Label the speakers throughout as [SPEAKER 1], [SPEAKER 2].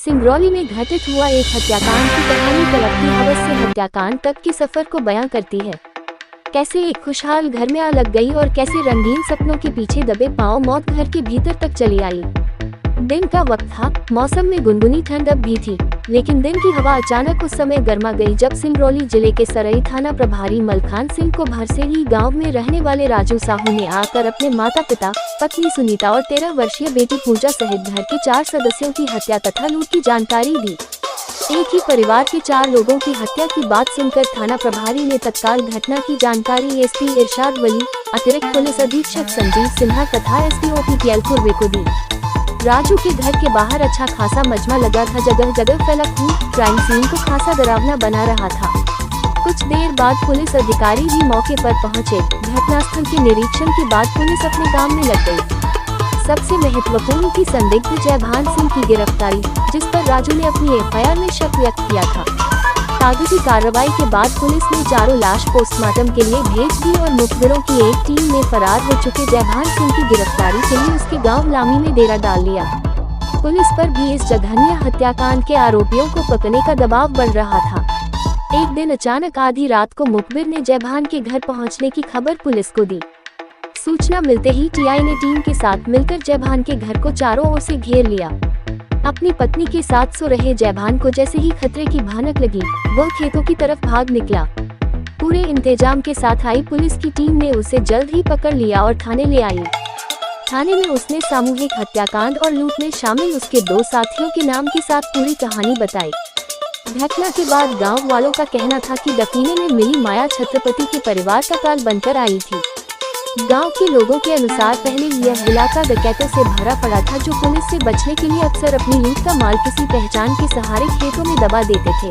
[SPEAKER 1] सिंगरौली में घटित हुआ एक हत्याकांड की कहानी तड़पती हवस से हत्याकांड तक के सफर को बयां करती है। कैसे एक खुशहाल घर में आग लग गई और कैसे रंगीन सपनों के पीछे दबे पांव मौत घर के भीतर तक चली आई। दिन का वक्त था, मौसम में गुनगुनी ठंड अब भी थी, लेकिन दिन की हवा अचानक उस समय गर्मा गई जब सिंगरौली जिले के सरई थाना प्रभारी मलखान सिंह को भरसेड़ी गांव में रहने वाले राजू साहू ने आकर अपने माता पिता, पत्नी सुनीता और 13 वर्षीय बेटी पूजा सहित घर के 4 सदस्यों की हत्या तथा लूट की जानकारी दी। एक ही परिवार के 4 लोगों की हत्या की बात सुनकर थाना प्रभारी ने तत्काल घटना की जानकारी एसपी इरशाद वली, अतिरिक्त पुलिस अधीक्षक संजीव सिन्हा तथा एसडीओपी पूर्वे को दी। राजू के घर के बाहर अच्छा खासा मजमा लगा था, जगह जगह फैला खून क्राइम सीन को खासा डरावना बना रहा था। कुछ देर बाद पुलिस अधिकारी भी मौके पर पहुंचे। घटनास्थल के निरीक्षण के बाद पुलिस अपने काम में लग गई। सबसे महत्वपूर्ण थी संदिग्ध जयभान सिंह की गिरफ्तारी, जिस पर राजू ने अपनी एफआईआर में शक व्यक्त किया था। कागजी कार्रवाई के बाद पुलिस ने चारों लाश पोस्टमार्टम के लिए भेज दी और मुखबिरों की एक टीम ने फरार हो चुके जयभान सिंह की गिरफ्तारी के लिए उसके गांव लामी में डेरा डाल लिया। पुलिस पर भी इस जघन्य हत्याकांड के आरोपियों को पकड़ने का दबाव बढ़ रहा था। एक दिन अचानक आधी रात को मुखबिर ने जयभान के घर पहुंचने की खबर पुलिस को दी। सूचना मिलते ही टीआई ने टीम के साथ मिलकर जयभान के घर को चारों ओर से घेर लिया। अपनी पत्नी के साथ सो रहे जयभान को जैसे ही खतरे की भनक लगी, वह खेतों की तरफ भाग निकला। पूरे इंतजाम के साथ आई पुलिस की टीम ने उसे जल्द ही पकड़ लिया और थाने ले आई। थाने में उसने सामूहिक हत्याकांड और लूट में शामिल उसके 2 साथियों के नाम के साथ पूरी कहानी बताई। घटना के बाद गांव वालों का कहना था कि डकीने में मिली माया छत्रपति के परिवार का काल बनकर आई थी। गांव के लोगों के अनुसार पहले यह इलाका डकैतों से भरा पड़ा था, जो पुलिस से बचने के लिए अक्सर अपनी लूट का माल किसी पहचान के सहारे खेतों में दबा देते थे।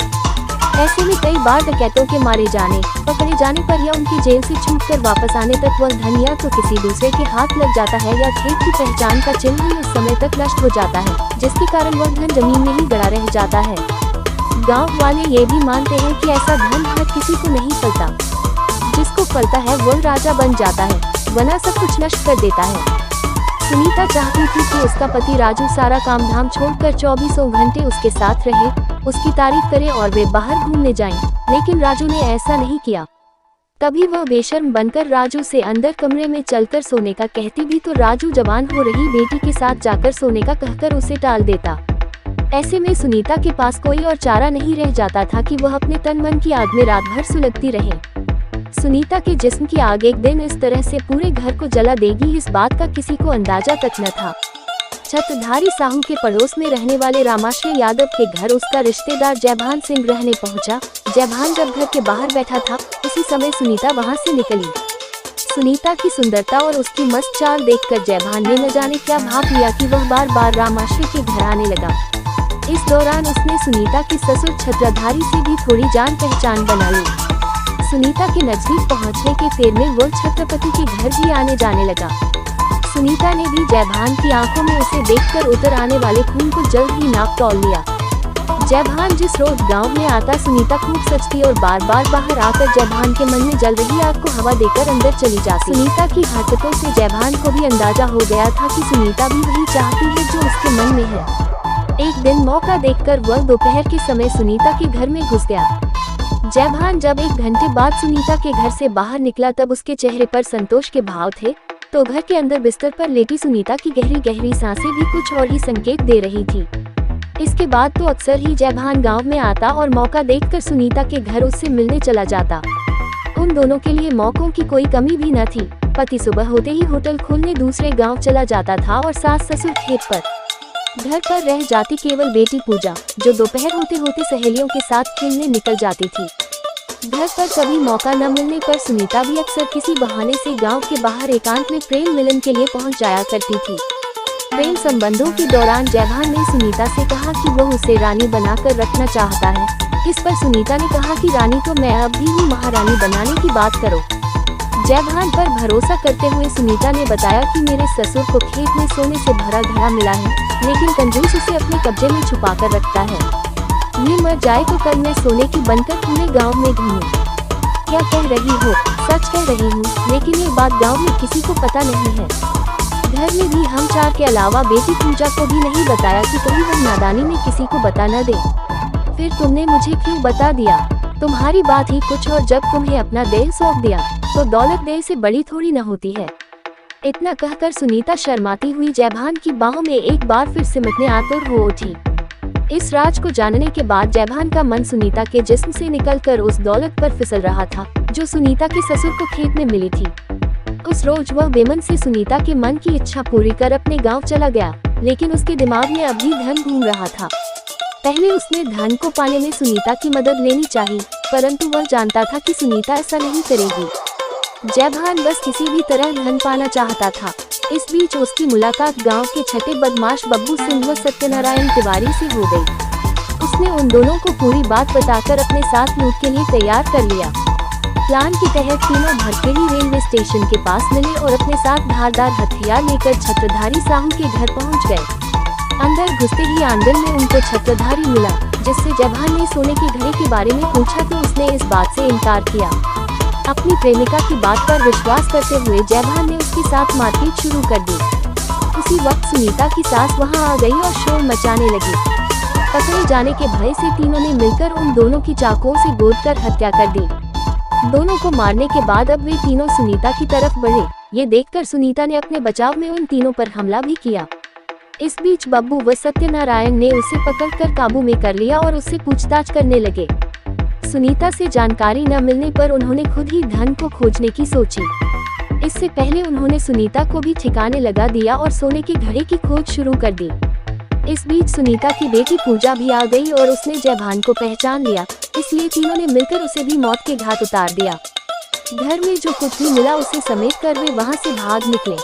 [SPEAKER 1] ऐसे में कई बार डकैतों के मारे जाने, पकड़े जाने पर या उनकी जेल से छूटकर वापस आने तक वह धन या तो किसी दूसरे के हाथ लग जाता है या खेत की पहचान का चिन्ह ही उस समय तक नष्ट हो जाता है, जिसके कारण वह धन जमीन में ही गड़ा रह जाता है। गाँव वाले ये भी मानते हैं कि ऐसा धन हर किसी को नहीं फलता, जिसको फलता है वह राजा बन जाता है, वरना सब कुछ नष्ट कर देता है। सुनीता चाहती थी कि उसका पति राजू सारा काम धाम छोड़कर 24 घंटे उसके साथ रहे, उसकी तारीफ करे और वे बाहर घूमने जाएं, लेकिन राजू ने ऐसा नहीं किया। तभी वह बेशर्म बनकर राजू से अंदर कमरे में चलकर सोने का कहती भी तो राजू जवान हो रही बेटी के साथ जाकर सोने का कहकर उसे टाल देता। ऐसे में सुनीता के पास कोई और चारा नहीं रह जाता था कि वह अपने तन मन की आग में रात भर सुलगती रहे। सुनीता के जिस्म की आग एक दिन इस तरह से पूरे घर को जला देगी, इस बात का किसी को अंदाजा तक न था। छत्रधारी साहू के पड़ोस में रहने वाले रामाश्रय यादव के घर उसका रिश्तेदार जयभान सिंह रहने पहुंचा। जयभान जब घर के बाहर बैठा था, उसी समय सुनीता वहां से निकली। सुनीता की सुंदरता और उसकी मस्त चाल देखकर जयभान ने न जाने क्या भाप लिया कि वह बार बार रामाश्रय के घर आने लगा। इस दौरान उसने सुनीता के ससुर छत्रधारी से भी थोड़ी जान पहचान बना ली। सुनीता के नजदीक पहुंचने के फेर में वो छत्रपति के घर भी आने जाने लगा। सुनीता ने भी जयभान की आंखों में उसे देखकर उतर आने वाले खून को जल्द ही नाप तौल लिया। जयभान जिस रोज गांव में आता, सुनीता खूब सचती और बार बार बाहर आकर जयभान के मन में जल रही आग को हवा देकर अंदर चली जाती। सुनीता की हरकतों से जयभान को भी अंदाजा हो गया था कि सुनीता भी वही चाहती है जो उसके मन में है। एक दिन मौका देखकर वह दोपहर के समय सुनीता के घर में घुस गया। जयभान जब 1 घंटे बाद सुनीता के घर से बाहर निकला, तब उसके चेहरे पर संतोष के भाव थे, तो घर के अंदर बिस्तर पर लेटी सुनीता की गहरी गहरी सांसें भी कुछ और ही संकेत दे रही थी। इसके बाद तो अक्सर ही जयभान गांव में आता और मौका देखकर सुनीता के घर उससे मिलने चला जाता। उन दोनों के लिए मौकों की कोई कमी भी न थी। पति सुबह होते ही होटल खोलने दूसरे गाँव चला जाता था और सास ससुर खेत पर। घर पर रह जाती केवल बेटी पूजा, जो दोपहर होते होते सहेलियों के साथ खेलने निकल जाती थी। घर पर कभी मौका न मिलने पर सुनीता भी अक्सर किसी बहाने से गांव के बाहर एकांत में प्रेम मिलन के लिए पहुंच जाया करती थी। प्रेम संबंधों के दौरान जयभान ने सुनीता से कहा कि वह उसे रानी बनाकर रखना चाहता है। इस पर सुनीता ने कहा कि रानी तो मैं अब भी हूँ, महारानी बनाने की बात करो। जयभान पर भरोसा करते हुए सुनीता ने बताया कि मेरे ससुर को खेत में सोने से भरा घड़ा मिला है, लेकिन कंजूस उसे अपने कब्जे में छुपा कर रखता है। ये मर जाए तो कल मैं सोने की बनकर पूरे गांव में घूमूं। क्या कह रही हो? सच कह रही हूँ, लेकिन ये बात गांव में किसी को पता नहीं है। घर में भी हम चार के अलावा बेटी पूजा को भी नहीं बताया कि कहीं वह नादानी में किसी को बता न दे। फिर तुमने मुझे क्यों बता दिया? तुम्हारी बात ही कुछ और जब तुम्हें अपना देह सौंप दिया तो दौलत देह से बड़ी थोड़ी न होती है। इतना कहकर सुनीता शर्माती हुई जयभान की बाहों में एक बार फिर सिमटने आतुर हो उठी। इस राज को जानने के बाद जयभान का मन सुनीता के जिस्म से निकलकर उस दौलत पर फिसल रहा था जो सुनीता के ससुर को खेत में मिली थी। उस रोज वह बेमन से सुनीता के मन की इच्छा पूरी कर अपने गांव चला गया, लेकिन उसके दिमाग में अभी धन घूम रहा था। पहले उसने धन को पाने में सुनीता की मदद लेनी चाहिए, परंतु वह जानता था कि सुनीता ऐसा नहीं करेगी। जयभान बस किसी भी तरह धन पाना चाहता था। इस बीच उसकी मुलाकात गांव के छठे बदमाश बब्बू सिंह व सत्यनारायण तिवारी से हो गई। उसने उन दोनों को पूरी बात बताकर अपने साथ लूट के लिए तैयार कर लिया। प्लान के तहत तीनों भरखेड़ी रेलवे स्टेशन के पास मिले और अपने साथ धारदार हथियार लेकर छत्रधारी साहू के घर पहुंच गए। अंदर घुसते ही आंगन में उनको छत्रधारी मिला, जिससे जयभान ने सोने के घड़े के बारे में पूछा तो उसने इस बात से इनकार किया। अपनी प्रेमिका की बात पर विश्वास करते हुए जयभान ने उसके साथ मारपीट शुरू कर दी। उसी वक्त सुनीता की सास वहां आ गई और शोर मचाने लगी। पकड़े जाने के भय से तीनों ने मिलकर उन दोनों की चाकुओं से गोदकर हत्या कर दी। दोनों को मारने के बाद अब वे तीनों सुनीता की तरफ बढ़े। ये देखकर सुनीता ने अपने बचाव में उन तीनों पर हमला भी किया। इस बीच बब्बू व सत्यनारायण ने उसे पकड़कर काबू में कर लिया और उससे पूछताछ करने लगे। सुनीता से जानकारी न मिलने पर उन्होंने खुद ही धन को खोजने की सोची। इससे पहले उन्होंने सुनीता को भी ठिकाने लगा दिया और सोने के घड़े की खोज शुरू कर दी। इस बीच सुनीता की बेटी पूजा भी आ गई और उसने जयभान को पहचान लिया, इसलिए तीनों ने मिलकर उसे भी मौत के घाट उतार दिया। घर में जो कुछ भी मिला उसे समेट कर वे वहां से भाग निकले।